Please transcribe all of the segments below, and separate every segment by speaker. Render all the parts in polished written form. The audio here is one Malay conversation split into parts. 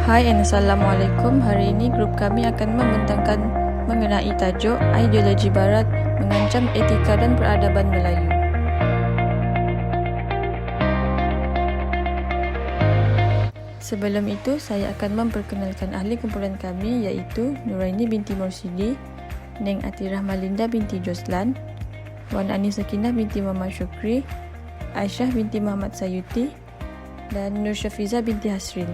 Speaker 1: Hai and Assalamualaikum. Hari ini grup kami akan membentangkan mengenai tajuk Ideologi Barat Mengancam Etika dan Peradaban Melayu. Sebelum itu, saya akan memperkenalkan ahli kumpulan kami iaitu Nuraini binti Mursidi, Neng Atirah Malinda binti Joslan, Wan Ani Sakinah binti Muhammad Syukri, Aisyah binti Muhammad Sayuti, dan Nur Syafiza binti Hasrin.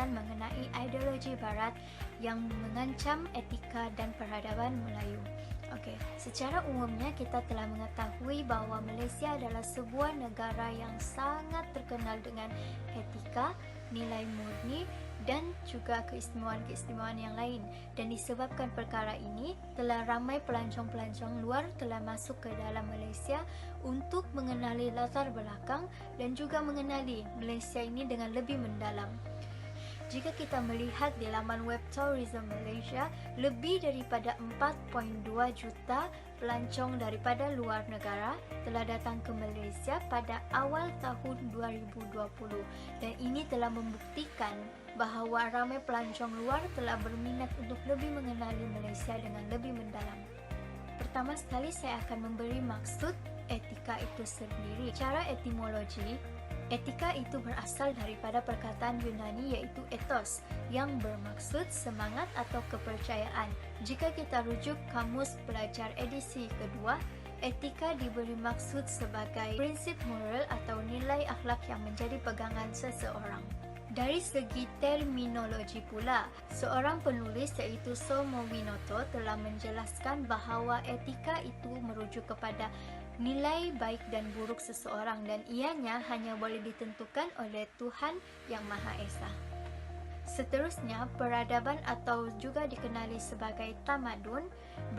Speaker 2: Mengenai ideologi barat yang mengancam etika dan peradaban Melayu. Okey, secara umumnya kita telah mengetahui bahawa Malaysia adalah sebuah negara yang sangat terkenal dengan etika, nilai murni dan juga keistimewaan-keistimewaan yang lain. Dan disebabkan perkara ini, telah ramai pelancong-pelancong luar telah masuk ke dalam Malaysia untuk mengenali latar belakang dan juga mengenali Malaysia ini dengan lebih mendalam. Jika kita melihat di laman web Tourism Malaysia, lebih daripada 4.2 juta pelancong daripada luar negara telah datang ke Malaysia pada awal tahun 2020 dan ini telah membuktikan bahawa ramai pelancong luar telah berminat untuk lebih mengenali Malaysia dengan lebih mendalam. Pertama sekali saya akan memberi maksud etika itu sendiri. Secara etimologi, etika itu berasal daripada perkataan Yunani iaitu ethos yang bermaksud semangat atau kepercayaan. Jika kita rujuk Kamus Pelajar edisi kedua, etika diberi maksud sebagai prinsip moral atau nilai akhlak yang menjadi pegangan seseorang. Dari segi terminologi pula, seorang penulis iaitu Somo Winoto telah menjelaskan bahawa etika itu merujuk kepada nilai baik dan buruk seseorang dan ianya hanya boleh ditentukan oleh Tuhan Yang Maha Esa. Seterusnya, peradaban atau juga dikenali sebagai tamadun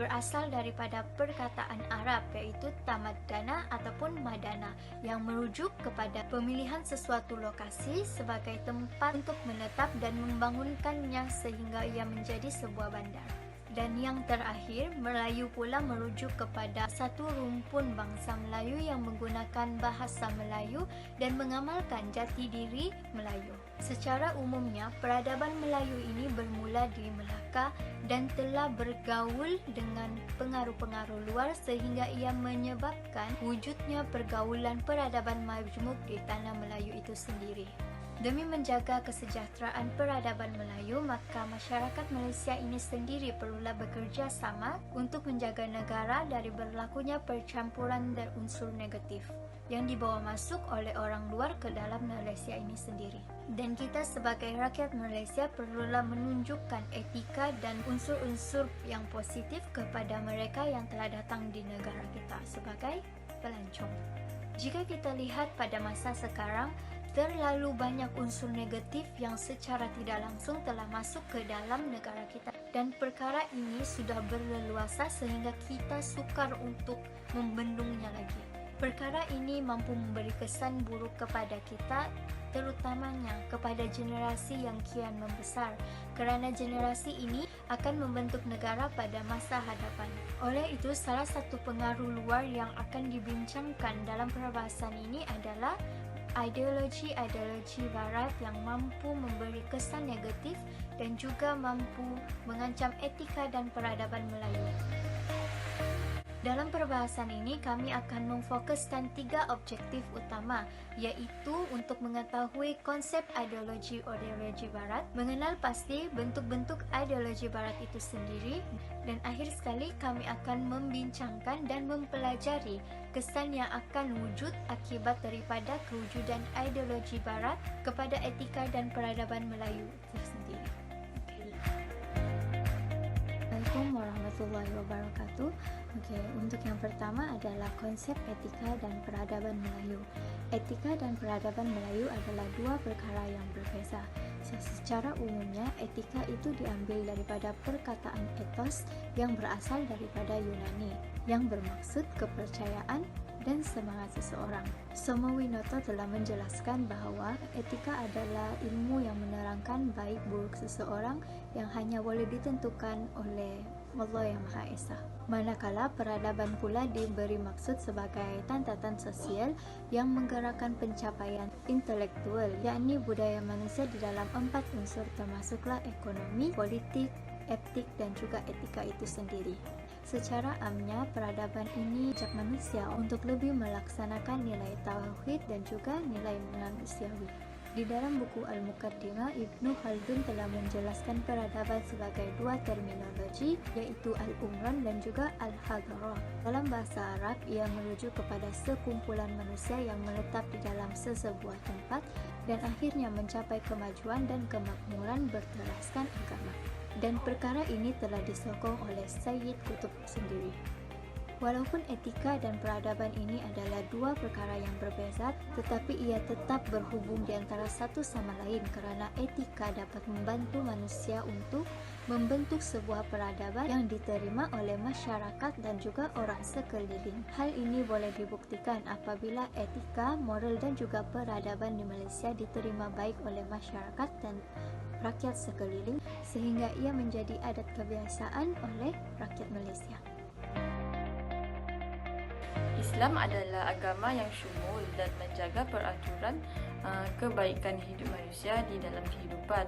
Speaker 2: berasal daripada perkataan Arab iaitu tamadana ataupun madana yang merujuk kepada pemilihan sesuatu lokasi sebagai tempat untuk menetap dan membangunkannya sehingga ia menjadi sebuah bandar. Dan yang terakhir, Melayu pula merujuk kepada satu rumpun bangsa Melayu yang menggunakan bahasa Melayu dan mengamalkan jati diri Melayu. Secara umumnya, peradaban Melayu ini bermula di Melaka dan telah bergaul dengan pengaruh-pengaruh luar sehingga ia menyebabkan wujudnya pergaulan peradaban majmuk di tanah Melayu itu sendiri. Demi menjaga kesejahteraan peradaban Melayu, maka masyarakat Malaysia ini sendiri perlulah bekerja sama untuk menjaga negara dari berlakunya percampuran dan unsur negatif yang dibawa masuk oleh orang luar ke dalam Malaysia ini sendiri. Dan kita sebagai rakyat Malaysia perlulah menunjukkan etika dan unsur-unsur yang positif kepada mereka yang telah datang di negara kita sebagai pelancong. Jika kita lihat pada masa sekarang, terlalu banyak unsur negatif yang secara tidak langsung telah masuk ke dalam negara kita dan perkara ini sudah berleluasa sehingga kita sukar untuk membendungnya lagi. Perkara ini mampu memberi kesan buruk kepada kita, terutamanya kepada generasi yang kian membesar, kerana generasi ini akan membentuk negara pada masa hadapan. Oleh itu, salah satu pengaruh luar yang akan dibincangkan dalam perbahasan ini adalah ideologi barat yang mampu memberi kesan negatif dan juga mampu mengancam etika dan peradaban Melayu. Dalam perbahasan ini, kami akan memfokuskan 3 objektif utama, iaitu untuk mengetahui konsep ideologi barat, mengenal pasti bentuk-bentuk ideologi barat itu sendiri, dan akhir sekali kami akan membincangkan dan mempelajari kesan yang akan wujud akibat daripada kewujudan ideologi barat kepada etika dan peradaban Melayu itu sendiri. Assalamualaikum warahmatullahi wabarakatuh. Untuk yang pertama adalah konsep etika dan peradaban Melayu. Etika dan peradaban Melayu adalah dua perkara yang berbeza. Secara umumnya, etika itu diambil daripada perkataan ethos yang berasal daripada Yunani, yang bermaksud kepercayaan dan semangat seseorang. Somo Winoto telah menjelaskan bahawa etika adalah ilmu yang menerangkan baik buruk seseorang yang hanya boleh ditentukan oleh Wallah yang Maha Esa. Manakala peradaban pula diberi maksud sebagai tantatan sosial yang menggerakkan pencapaian intelektual, yakni budaya manusia di dalam 4 unsur termasuklah ekonomi, politik, etik dan juga etika itu sendiri. Secara amnya, peradaban ini ajak manusia untuk lebih melaksanakan nilai tauhid dan juga nilai manusiawi. Di dalam buku Al-Muqaddimah, Ibnu Khaldun telah menjelaskan peradaban sebagai 2 terminologi, yaitu Al-Umran dan juga Al-Hadarah. Dalam bahasa Arab, ia merujuk kepada sekumpulan manusia yang menetap di dalam sesebuah tempat dan akhirnya mencapai kemajuan dan kemakmuran berteraskan agama. Dan perkara ini telah disokong oleh Sayyid Qutb sendiri. Walaupun etika dan peradaban ini adalah 2 perkara yang berbeza, tetapi ia tetap berhubung di antara satu sama lain kerana etika dapat membantu manusia untuk membentuk sebuah peradaban yang diterima oleh masyarakat dan juga orang sekeliling. Hal ini boleh dibuktikan apabila etika, moral dan juga peradaban di Malaysia diterima baik oleh masyarakat dan rakyat sekeliling sehingga ia menjadi adat kebiasaan oleh rakyat Malaysia.
Speaker 1: Islam adalah agama yang syumul dan menjaga peraturan kebaikan hidup manusia di dalam kehidupan.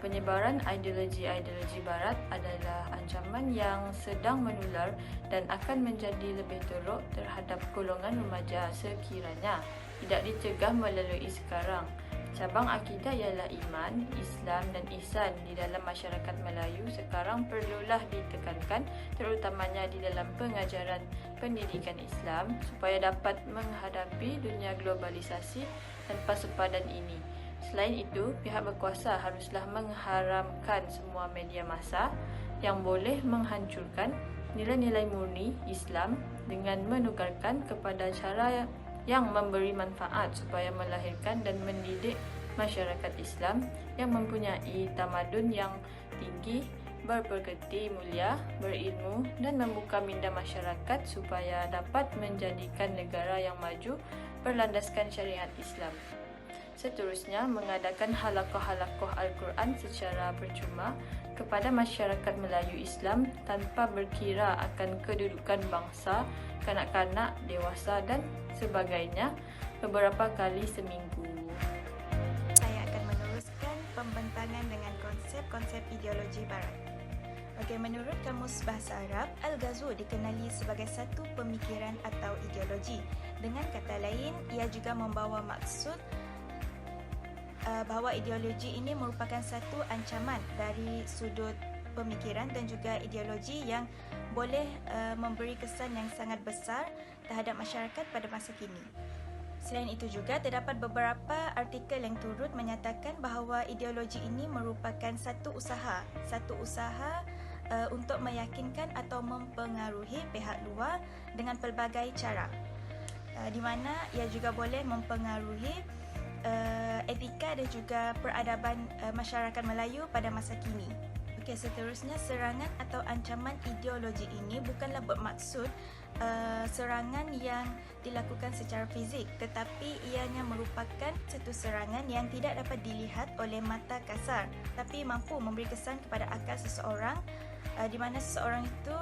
Speaker 1: Penyebaran ideologi-ideologi barat adalah ancaman yang sedang menular dan akan menjadi lebih teruk terhadap golongan remaja sekiranya tidak dicegah melalui sekarang. Cabang akidah ialah iman, Islam dan ihsan di dalam masyarakat Melayu sekarang perlulah ditekankan terutamanya di dalam pengajaran pendidikan Islam supaya dapat menghadapi dunia globalisasi tanpa sepadan ini. Selain itu, pihak berkuasa haruslah mengharamkan semua media massa yang boleh menghancurkan nilai-nilai murni Islam dengan menukarkan kepada cara yang memberi manfaat supaya melahirkan dan mendidik masyarakat Islam yang mempunyai tamadun yang tinggi, berpekerti mulia, berilmu dan membuka minda masyarakat supaya dapat menjadikan negara yang maju berlandaskan syariat Islam. Seterusnya, mengadakan halakoh-halakoh Al-Quran secara percuma kepada masyarakat Melayu Islam tanpa berkira akan kedudukan bangsa, kanak-kanak, dewasa dan sebagainya beberapa kali seminggu.
Speaker 3: Saya akan meneruskan pembentangan dengan konsep-konsep ideologi barat. Okey, menurut Kamus Bahasa Arab, Al-Ghazwu dikenali sebagai satu pemikiran atau ideologi. Dengan kata lain, ia juga membawa maksud bahawa ideologi ini merupakan satu ancaman dari sudut pemikiran dan juga ideologi yang boleh memberi kesan yang sangat besar terhadap masyarakat pada masa kini. Selain itu juga, terdapat beberapa artikel yang turut menyatakan bahawa ideologi ini merupakan satu usaha untuk meyakinkan atau mempengaruhi pihak luar dengan pelbagai cara, di mana ia juga boleh mempengaruhi etika dan juga peradaban masyarakat Melayu pada masa kini. Okey, seterusnya, serangan atau ancaman ideologi ini bukanlah bermaksud serangan yang dilakukan secara fizik, tetapi ianya merupakan satu serangan yang tidak dapat dilihat oleh mata kasar, tapi mampu memberi kesan kepada akal seseorang, di mana seseorang itu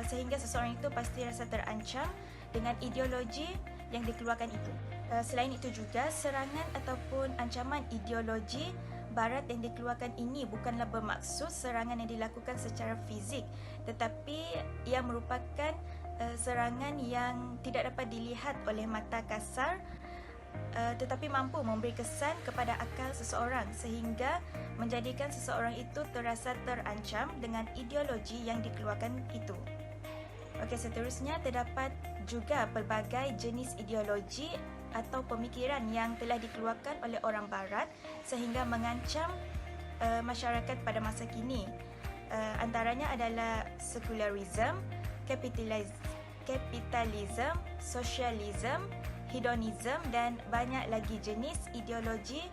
Speaker 3: sehingga seseorang itu pasti rasa terancam dengan ideologi yang dikeluarkan itu. Selain itu juga, serangan ataupun ancaman ideologi barat yang dikeluarkan ini bukanlah bermaksud serangan yang dilakukan secara fizik, tetapi ia merupakan serangan yang tidak dapat dilihat oleh mata kasar, tetapi mampu memberi kesan kepada akal seseorang sehingga menjadikan seseorang itu terasa terancam dengan ideologi yang dikeluarkan itu. Okey, seterusnya, terdapat juga pelbagai jenis ideologi atau pemikiran yang telah dikeluarkan oleh orang barat sehingga mengancam masyarakat pada masa kini. Antaranya adalah sekularisme, kapitalisme, sosialisme, hedonisme dan banyak lagi jenis ideologi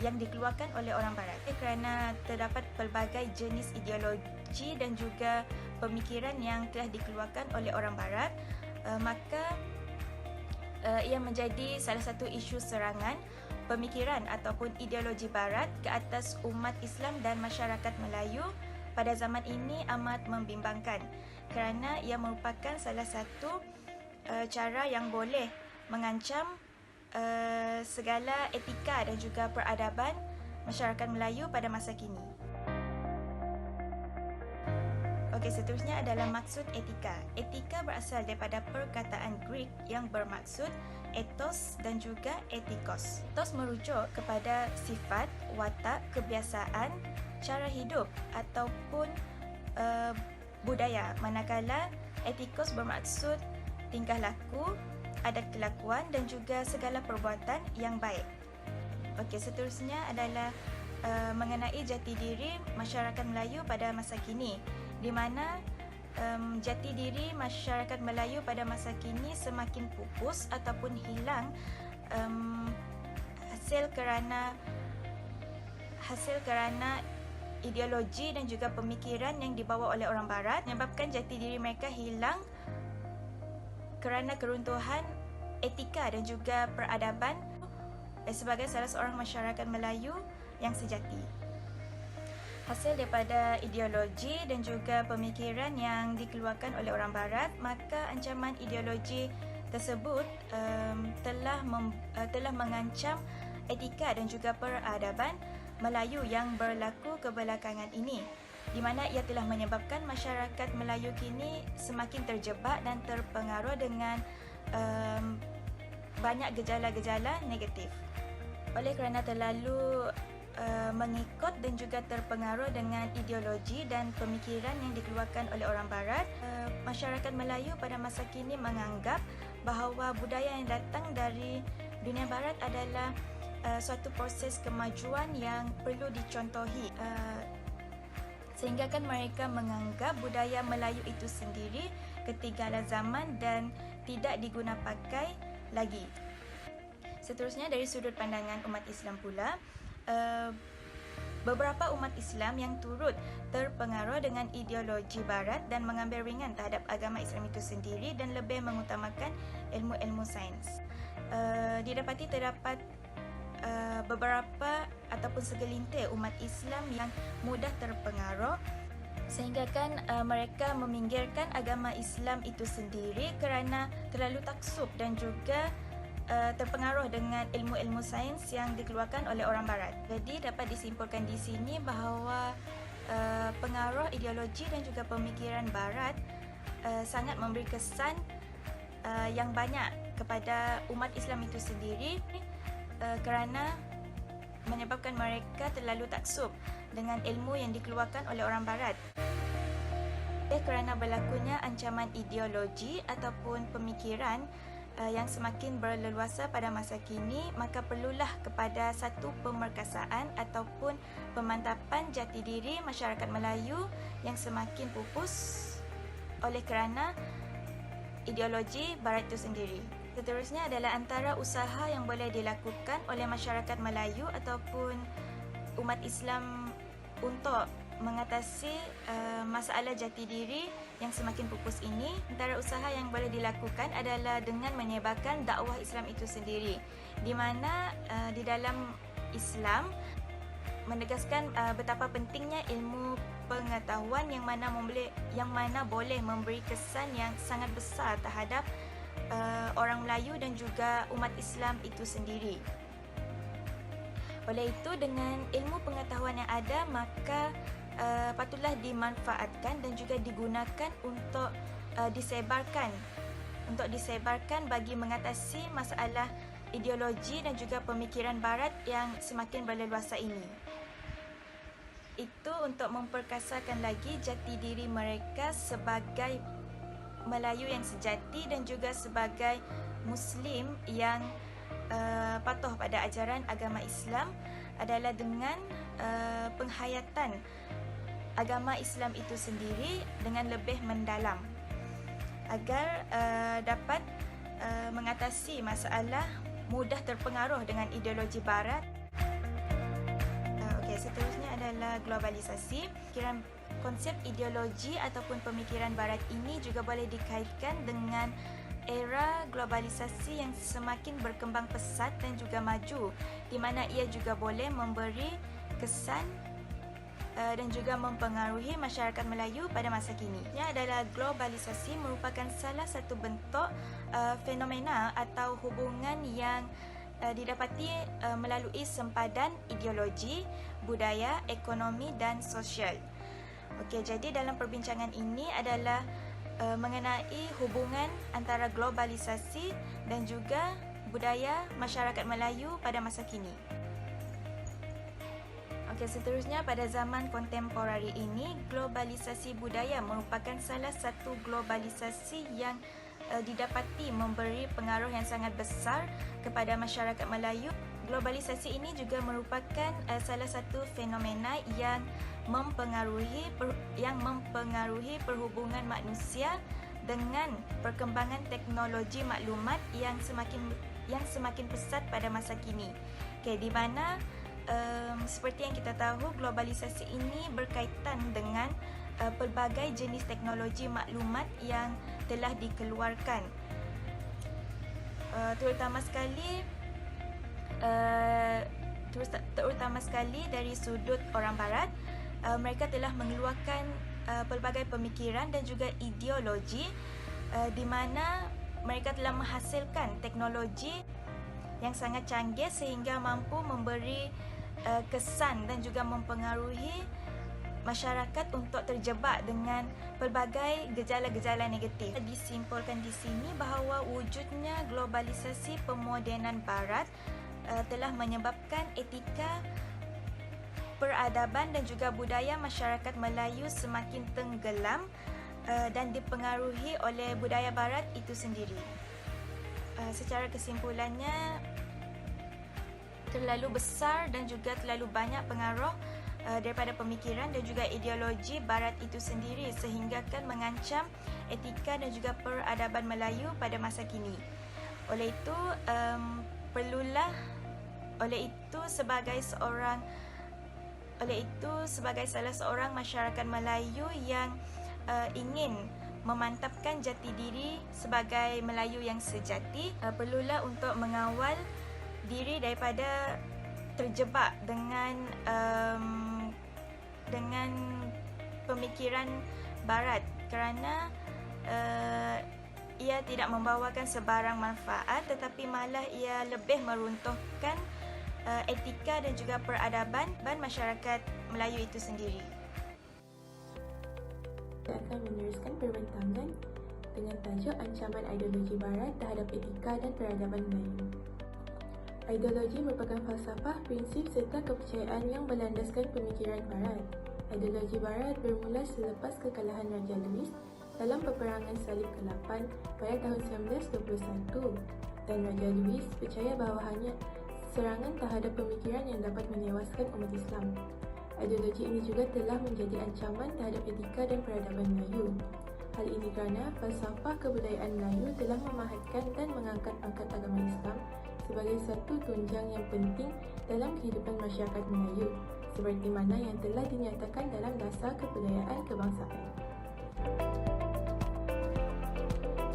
Speaker 3: yang dikeluarkan oleh orang barat. Kerana terdapat pelbagai jenis ideologi dan juga pemikiran yang telah dikeluarkan oleh orang barat, maka ia menjadi salah satu isu serangan pemikiran ataupun ideologi barat ke atas umat Islam dan masyarakat Melayu pada zaman ini amat membimbangkan kerana ia merupakan salah satu cara yang boleh mengancam segala etika dan juga peradaban masyarakat Melayu pada masa kini. Okey, seterusnya adalah maksud etika. Etika berasal daripada perkataan Greek yang bermaksud ethos dan juga ethikos. Ethos merujuk kepada sifat, watak, kebiasaan, cara hidup ataupun budaya, manakala ethikos bermaksud tingkah laku, adat kelakuan dan juga segala perbuatan yang baik. Okey, seterusnya adalah mengenai jati diri masyarakat Melayu pada masa kini, di mana jati diri masyarakat Melayu pada masa kini semakin pupus ataupun hilang hasil kerana ideologi dan juga pemikiran yang dibawa oleh orang Barat, menyebabkan jati diri mereka hilang kerana keruntuhan etika dan juga peradaban sebagai salah seorang masyarakat Melayu yang sejati. Hasil daripada ideologi dan juga pemikiran yang dikeluarkan oleh orang Barat, maka ancaman ideologi tersebut telah mengancam etika dan juga peradaban Melayu yang berlaku kebelakangan ini, di mana ia telah menyebabkan masyarakat Melayu kini semakin terjebak dan terpengaruh dengan banyak gejala-gejala negatif. Oleh kerana terlalu mengikut dan juga terpengaruh dengan ideologi dan pemikiran yang dikeluarkan oleh orang Barat, masyarakat Melayu pada masa kini menganggap bahawa budaya yang datang dari dunia Barat adalah suatu proses kemajuan yang perlu dicontohi, sehingga kan mereka menganggap budaya Melayu itu sendiri ketinggalan zaman dan tidak diguna pakai lagi. Seterusnya, dari sudut pandangan umat Islam pula, beberapa umat Islam yang turut terpengaruh dengan ideologi Barat dan mengambil ringan terhadap agama Islam itu sendiri dan lebih mengutamakan ilmu-ilmu sains. Didapati terdapat beberapa ataupun segelintir umat Islam yang mudah terpengaruh, sehingga kan mereka meminggirkan agama Islam itu sendiri kerana terlalu taksub dan juga terpengaruh dengan ilmu-ilmu sains yang dikeluarkan oleh orang Barat. Jadi dapat disimpulkan di sini bahawa pengaruh ideologi dan juga pemikiran Barat sangat memberi kesan yang banyak kepada umat Islam itu sendiri, kerana menyebabkan mereka terlalu taksub dengan ilmu yang dikeluarkan oleh orang Barat. Kerana berlakunya ancaman ideologi ataupun pemikiran yang semakin berleluasa pada masa kini, maka perlulah kepada satu pemerkasaan ataupun pemantapan jati diri masyarakat Melayu yang semakin pupus oleh kerana ideologi Barat itu sendiri. Seterusnya adalah antara usaha yang boleh dilakukan oleh masyarakat Melayu ataupun umat Islam untuk mengatasi masalah jati diri yang semakin pupus ini. Antara usaha yang boleh dilakukan adalah dengan menyebarkan dakwah Islam itu sendiri, di mana di dalam Islam menegaskan betapa pentingnya ilmu pengetahuan yang mana boleh memberi kesan yang sangat besar terhadap orang Melayu dan juga umat Islam itu sendiri. Oleh itu, dengan ilmu pengetahuan yang ada, maka patutlah dimanfaatkan dan juga digunakan untuk disebarkan bagi mengatasi masalah ideologi dan juga pemikiran Barat yang semakin berleluasa ini. Itu untuk memperkasakan lagi jati diri mereka sebagai Melayu yang sejati dan juga sebagai Muslim yang patuh pada ajaran agama Islam adalah dengan penghayatan agama Islam itu sendiri dengan lebih mendalam, agar dapat mengatasi masalah mudah terpengaruh dengan ideologi Barat. Seterusnya adalah globalisasi. Konsep ideologi ataupun pemikiran Barat ini juga boleh dikaitkan dengan era globalisasi yang semakin berkembang pesat dan juga maju, di mana ia juga boleh memberi kesan dan juga mempengaruhi masyarakat Melayu pada masa kini. Ini adalah globalisasi merupakan salah satu bentuk fenomena atau hubungan yang didapati melalui sempadan ideologi, budaya, ekonomi dan sosial. Okey, jadi dalam perbincangan ini adalah mengenai hubungan antara globalisasi dan juga budaya masyarakat Melayu pada masa kini. Okey, seterusnya pada zaman kontemporari ini, globalisasi budaya merupakan salah satu globalisasi yang didapati memberi pengaruh yang sangat besar kepada masyarakat Melayu. Globalisasi ini juga merupakan salah satu fenomena yang mempengaruhi perhubungan manusia dengan perkembangan teknologi maklumat yang semakin pesat pada masa kini. Okey, di mana seperti yang kita tahu, globalisasi ini berkaitan dengan pelbagai jenis teknologi maklumat yang telah dikeluarkan. Terutama sekali dari sudut orang Barat, mereka telah mengeluarkan pelbagai pemikiran dan juga ideologi di mana mereka telah menghasilkan teknologi yang sangat canggih sehingga mampu memberi kesan dan juga mempengaruhi masyarakat untuk terjebak dengan pelbagai gejala-gejala negatif. Disimpulkan di sini bahawa wujudnya globalisasi pemodenan Barat telah menyebabkan etika, peradaban dan juga budaya masyarakat Melayu semakin tenggelam dan dipengaruhi oleh budaya Barat itu sendiri. Secara kesimpulannya, terlalu besar dan juga terlalu banyak pengaruh daripada pemikiran dan juga ideologi Barat itu sendiri sehingga kan mengancam etika dan juga peradaban Melayu pada masa kini. Oleh itu sebagai salah seorang masyarakat Melayu yang ingin memantapkan jati diri sebagai Melayu yang sejati, perlulah untuk mengawal diri daripada terjebak dengan pemikiran Barat kerana ia tidak membawakan sebarang manfaat tetapi malah ia lebih meruntuhkan etika dan juga peradaban masyarakat Melayu itu sendiri.
Speaker 1: Kita akan meneruskan perbincangan dengan tajuk ancaman ideologi Barat terhadap etika dan peradaban Melayu. Ideologi merupakan falsafah, prinsip serta kepercayaan yang berlandaskan pemikiran Barat. Ideologi Barat bermula selepas kekalahan Raja Louis dalam peperangan Salib ke-8 pada tahun 1921 dan Raja Louis percaya bahawa hanya serangan terhadap pemikiran yang dapat menewaskan umat Islam. Ideologi ini juga telah menjadi ancaman terhadap etika dan peradaban Melayu. Hal ini kerana falsafah kebudayaan Melayu telah memahatkan dan mengangkat pangkat agama Islam sebagai satu tunjang yang penting dalam kehidupan masyarakat Melayu, seperti mana yang telah dinyatakan dalam Dasar Kebudayaan Kebangsaan.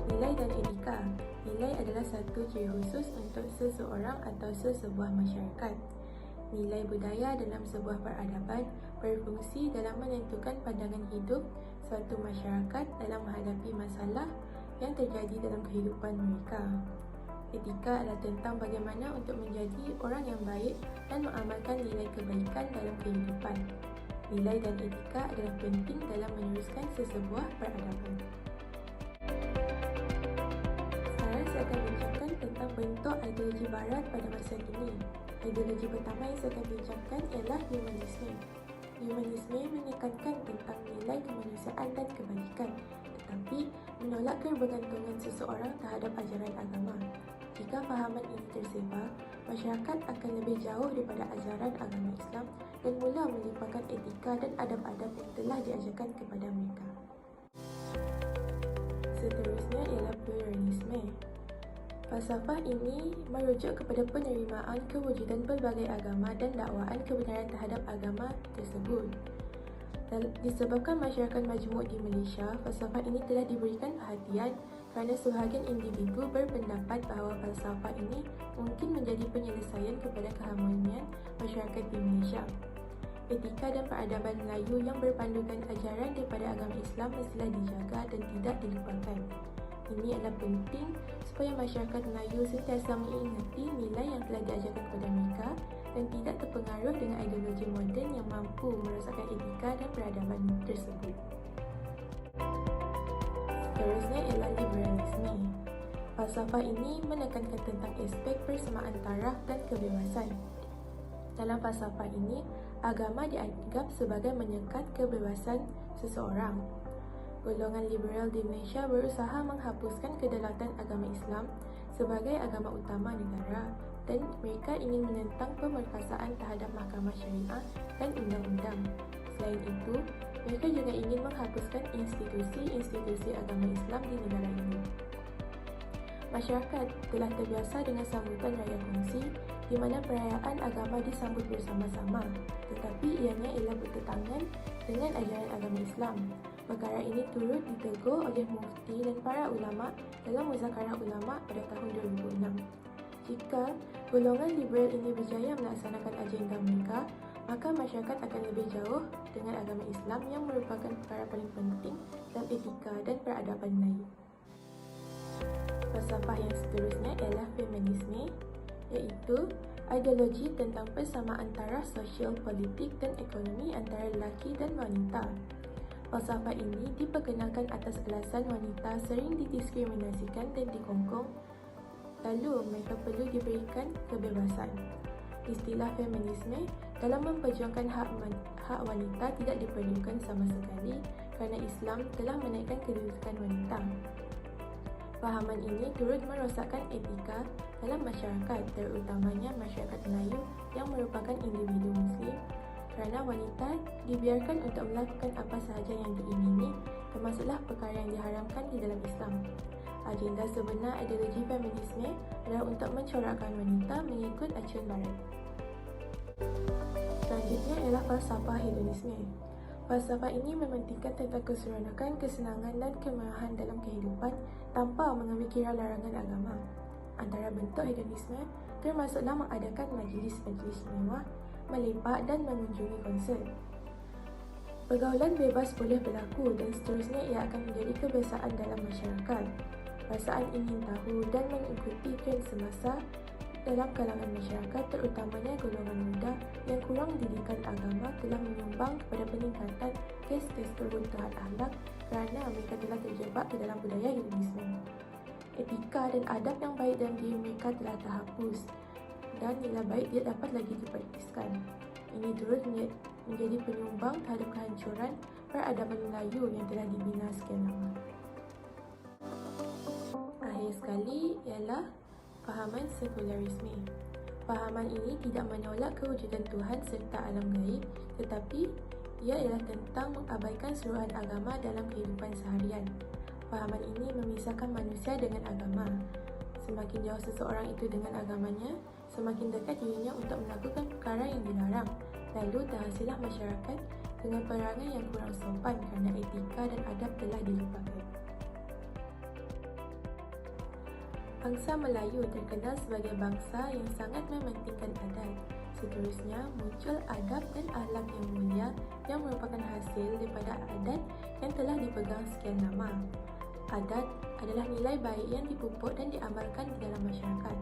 Speaker 1: Nilai dan etika. Nilai adalah satu ciri khusus untuk seseorang atau sesebuah masyarakat. Nilai budaya dalam sebuah peradaban berfungsi dalam menentukan pandangan hidup suatu masyarakat dalam menghadapi masalah yang terjadi dalam kehidupan mereka. Etika adalah tentang bagaimana untuk menjadi orang yang baik dan mengamalkan nilai kebaikan dalam kehidupan. Nilai dan etika adalah penting dalam meneruskan sesebuah peradaban. Sekarang saya akan bincangkan tentang bentuk ideologi Barat pada masa kini. Ideologi pertama yang saya akan bincangkan ialah humanisme. Humanisme menekankan tentang nilai kemanusiaan dan kebaikan, tetapi menolak kebergantungan seseorang terhadap ajaran agama. Jika fahaman ini tersebar, masyarakat akan lebih jauh daripada ajaran agama Islam dan mula melupakan etika dan adab-adab yang telah diajarkan kepada mereka. Seterusnya ialah pluralisme. Falsafah ini merujuk kepada penerimaan kewujudan pelbagai agama dan dakwaan kebenaran terhadap agama tersebut. Disebabkan masyarakat majmuk di Malaysia, falsafah ini telah diberikan perhatian kerana sebahagian individu berpendapat bahawa falsafah ini mungkin menjadi penyelesaian kepada keharmonian masyarakat di Malaysia. etika dan peradaban Melayu yang berpandukan ajaran daripada agama Islam mestilah dijaga dan tidak dilupakan. Ini adalah penting supaya masyarakat Melayu sentiasa mengingati nilai yang telah diajarkan kepada mereka dan tidak terpengaruh dengan ideologi moden yang mampu merosakkan etika dan peradaban tersebut. Seterusnya ialah liberalisme. Falsafah ini menekankan tentang aspek persamaan taraf dan kebebasan. Dalam falsafah ini, agama dianggap sebagai menyekat kebebasan seseorang. Golongan liberal di Malaysia berusaha menghapuskan kedaulatan agama Islam sebagai agama utama negara dan mereka ingin menentang pemerkasaan terhadap mahkamah syariah dan undang-undang. Selain itu, mereka juga ingin menghapuskan institusi-institusi agama Islam di negara ini. Masyarakat telah terbiasa dengan sambutan raya kongsi di mana perayaan agama disambut bersama-sama, tetapi ianya ialah bertentangan dengan ajaran agama Islam. Perkara ini turut ditegur oleh mufti dan para ulama dalam muzakarah ulama pada tahun 2006. Jika golongan liberal ini berjaya melaksanakan agenda mereka, maka masyarakat akan lebih jauh dengan agama Islam yang merupakan perkara paling penting dalam etika dan peradaban Melayu. Falsafah yang seterusnya ialah feminisme, iaitu ideologi tentang persamaan taraf sosial, politik dan ekonomi antara lelaki dan wanita. Falsafah ini diperkenalkan atas alasan wanita sering didiskriminasikan dan dikongkong, lalu mereka perlu diberikan kebebasan. Istilah feminisme dalam memperjuangkan hak wanita tidak diperlukan sama sekali kerana Islam telah menaikkan kedudukan wanita. Fahaman ini turut merosakkan etika dalam masyarakat, terutamanya masyarakat Melayu yang merupakan individu Muslim, kerana wanita dibiarkan untuk melakukan apa sahaja yang diingini, termasuklah perkara yang diharamkan di dalam Islam. Agenda sebenar ideologi feminisme adalah untuk mencorakkan wanita mengikut acuan barat. Selanjutnya ialah falsafah hedonisme. Falsafah ini mementingkan tentang keseronokan, kesenangan dan kemewahan dalam kehidupan tanpa mengambil kira larangan agama. Antara bentuk hedonisme termasuklah mengadakan majlis-majlis mewah, melepak dan mengunjungi konsert. Pergaulan bebas boleh berlaku dan seterusnya ia akan menjadi kebiasaan dalam masyarakat. Perasaan ingin tahu dan mengikuti tren semasa dalam kalangan masyarakat, terutamanya golongan muda yang kurang didikan agama, telah menyumbang kepada peningkatan kes keseruntuhan akhlak kerana mereka telah terjebak ke dalam budaya hedonisme. Etika dan adab yang baik dalam diri mereka telah terhapus dan nilai baik tidak dapat lagi dipraktiskan. Ini turut menjadi penyumbang terhadap kehancuran peradaban Melayu yang telah dibina sekian lama. Akhir sekali ialah fahaman sekularisme. Fahaman ini tidak menolak kewujudan Tuhan serta alam gaib, tetapi ia ialah tentang mengabaikan seluruhan agama dalam kehidupan seharian. Fahaman ini memisahkan manusia dengan agama. Semakin jauh seseorang itu dengan agamanya, semakin dekat dirinya untuk melakukan perkara yang dilarang. Lalu terhasillah masyarakat dengan perangai yang kurang sopan kerana etika dan adab telah dilupakan. Bangsa Melayu terkenal sebagai bangsa yang sangat mementingkan adat. Seterusnya, muncul adab dan akhlak yang mulia yang merupakan hasil daripada adat yang telah dipegang sekian lama. Adat adalah nilai baik yang dipupuk dan diamalkan di dalam masyarakat.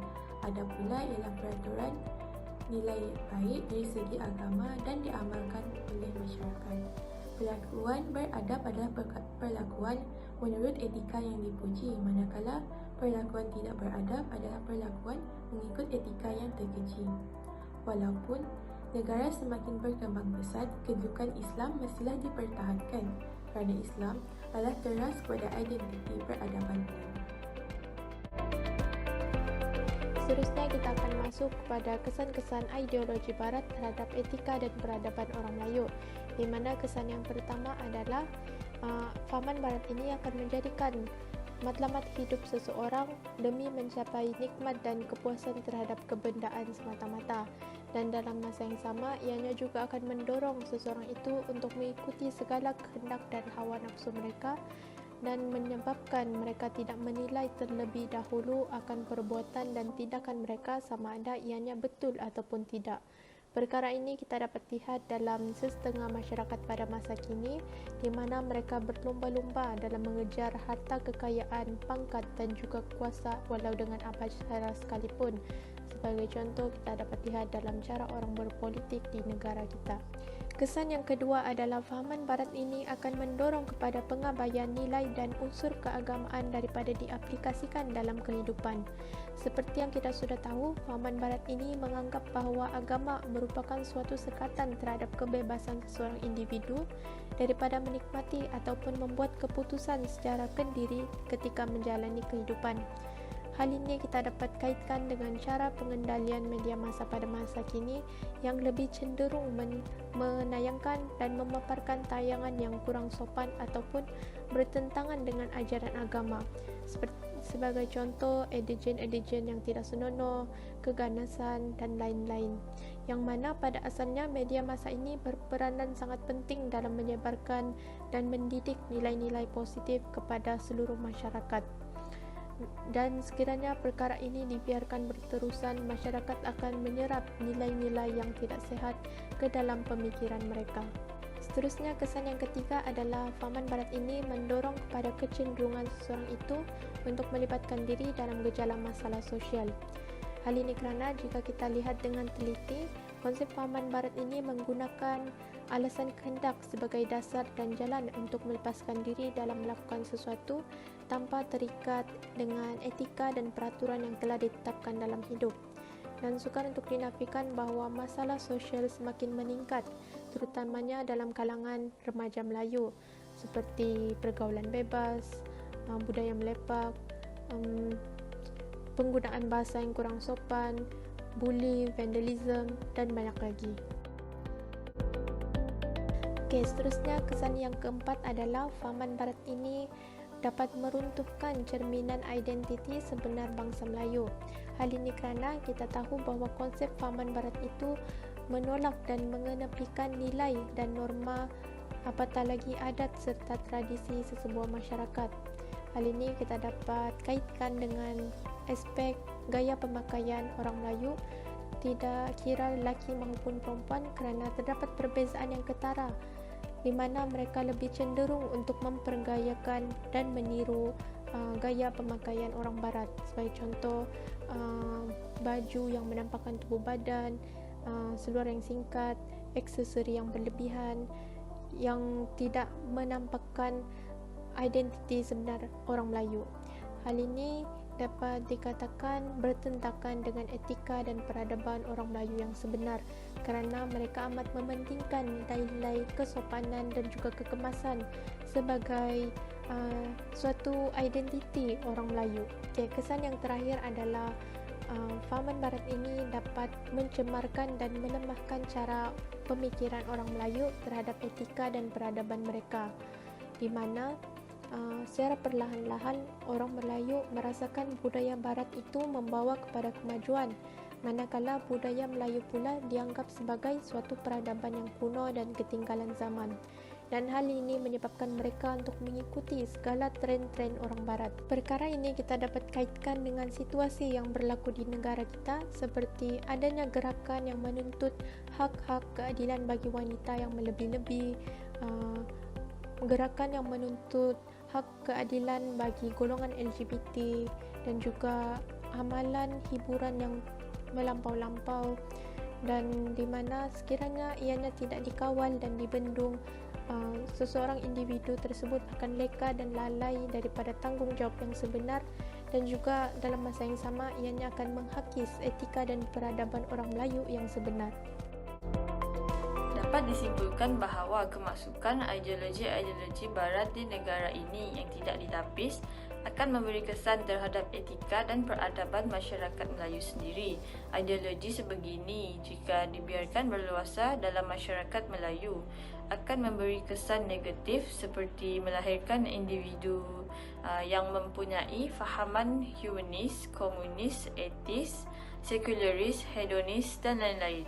Speaker 1: Adab pula ialah peraturan nilai baik dari segi agama dan diamalkan oleh masyarakat. Perlakuan beradab adalah perlakuan menurut etika yang dipuji, manakala perlakuan tidak beradab adalah perlakuan mengikut etika yang terkeji. Walaupun negara semakin berkembang pesat, kedudukan Islam mestilah dipertahankan kerana Islam adalah teras kepada identiti peradaban Melayu.
Speaker 4: Seterusnya kita akan masuk kepada kesan-kesan ideologi Barat terhadap etika dan peradaban orang Melayu, di mana kesan yang pertama adalah fahaman Barat ini akan menjadikan matlamat hidup seseorang demi mencapai nikmat dan kepuasan terhadap kebendaan semata-mata, dan dalam masa yang sama ianya juga akan mendorong seseorang itu untuk mengikuti segala kehendak dan hawa nafsu mereka dan menyebabkan mereka tidak menilai terlebih dahulu akan perbuatan dan tindakan mereka sama ada ianya betul ataupun tidak. Perkara ini kita dapat lihat dalam setengah masyarakat pada masa kini, di mana mereka berlomba-lomba dalam mengejar harta kekayaan, pangkat dan juga kuasa walau dengan apa cara sekalipun. Sebagai contoh, kita dapat lihat dalam cara orang berpolitik di negara kita. Kesan yang kedua adalah fahaman barat ini akan mendorong kepada pengabaian nilai dan unsur keagamaan daripada diaplikasikan dalam kehidupan. Seperti yang kita sudah tahu, fahaman barat ini menganggap bahawa agama merupakan suatu sekatan terhadap kebebasan seseorang individu daripada menikmati ataupun membuat keputusan secara kendiri ketika menjalani kehidupan. Hal ini kita dapat kaitkan dengan cara pengendalian media massa pada masa kini yang lebih cenderung menayangkan dan memaparkan tayangan yang kurang sopan ataupun bertentangan dengan ajaran agama. Sebagai contoh, edijen-edijen yang tidak senonoh, keganasan dan lain-lain. Yang mana pada asalnya media massa ini berperanan sangat penting dalam menyebarkan dan mendidik nilai-nilai positif kepada seluruh masyarakat. Dan sekiranya perkara ini dibiarkan berterusan, masyarakat akan menyerap nilai-nilai yang tidak sehat ke dalam pemikiran mereka. Seterusnya, kesan yang ketiga adalah fahaman barat ini mendorong kepada kecenderungan seseorang itu untuk melibatkan diri dalam gejala masalah sosial. Hal ini kerana jika kita lihat dengan teliti, konsep fahaman barat ini menggunakan alasan kehendak sebagai dasar dan jalan untuk melepaskan diri dalam melakukan sesuatu tanpa terikat dengan etika dan peraturan yang telah ditetapkan dalam hidup. Dan sukar untuk dinafikan bahawa masalah sosial semakin meningkat, terutamanya dalam kalangan remaja Melayu, seperti pergaulan bebas, budaya melepak, penggunaan bahasa yang kurang sopan, bully, vandalism, dan banyak lagi. Okey, seterusnya kesan yang keempat adalah fahaman barat ini dapat meruntuhkan cerminan identiti sebenar bangsa Melayu. Hal ini kerana kita tahu bahawa konsep fahaman barat itu menolak dan mengenepikan nilai dan norma, apatah lagi adat serta tradisi sesebuah masyarakat. Hal ini kita dapat kaitkan dengan aspek gaya pemakaian orang Melayu, tidak kira lelaki maupun perempuan, kerana terdapat perbezaan yang ketara di mana mereka lebih cenderung untuk mempergayakan dan meniru gaya pemakaian orang barat. Sebagai contoh, baju yang menampakkan tubuh badan, seluar yang singkat, aksesori yang berlebihan yang tidak menampakkan identiti sebenar orang Melayu. Hal ini dapat dikatakan bertentangan dengan etika dan peradaban orang Melayu yang sebenar, kerana mereka amat mementingkan nilai-nilai kesopanan dan juga kekemasan sebagai suatu identiti orang Melayu. Okay, kesan yang terakhir adalah fahaman barat ini dapat mencemarkan dan melemahkan cara pemikiran orang Melayu terhadap etika dan peradaban mereka, di mana secara perlahan-lahan orang Melayu merasakan budaya barat itu membawa kepada kemajuan, manakala budaya Melayu pula dianggap sebagai suatu peradaban yang kuno dan ketinggalan zaman. Dan hal ini menyebabkan mereka untuk mengikuti segala tren-tren orang barat. Perkara ini kita dapat kaitkan dengan situasi yang berlaku di negara kita, seperti adanya gerakan yang menuntut hak-hak keadilan bagi wanita yang melebih-lebih, gerakan yang menuntut hak keadilan bagi golongan LGBT, dan juga amalan hiburan yang melampau-lampau, dan di mana sekiranya ianya tidak dikawal dan dibendung, seseorang individu tersebut akan leka dan lalai daripada tanggungjawab yang sebenar, dan juga dalam masa yang sama ianya akan menghakis etika dan peradaban orang Melayu yang sebenar.
Speaker 1: Dapat disimpulkan bahawa kemasukan ideologi-ideologi barat di negara ini yang tidak ditapis akan memberi kesan terhadap etika dan peradaban masyarakat Melayu sendiri. Ideologi sebegini, jika dibiarkan berluasa dalam masyarakat Melayu, akan memberi kesan negatif seperti melahirkan individu yang mempunyai fahaman humanis, komunis, etis, sekularis, hedonis dan lain-lain.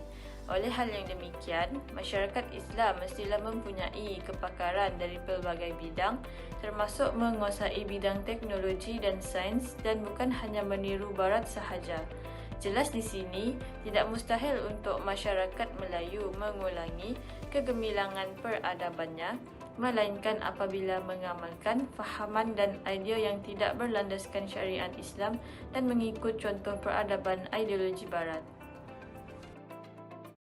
Speaker 1: Oleh hal yang demikian, masyarakat Islam mestilah mempunyai kepakaran dari pelbagai bidang, termasuk menguasai bidang teknologi dan sains, dan bukan hanya meniru barat sahaja. Jelas di sini tidak mustahil untuk masyarakat Melayu mengulangi kegemilangan peradabannya, melainkan apabila mengamalkan fahaman dan idea yang tidak berlandaskan syariat Islam dan mengikut contoh peradaban ideologi Barat.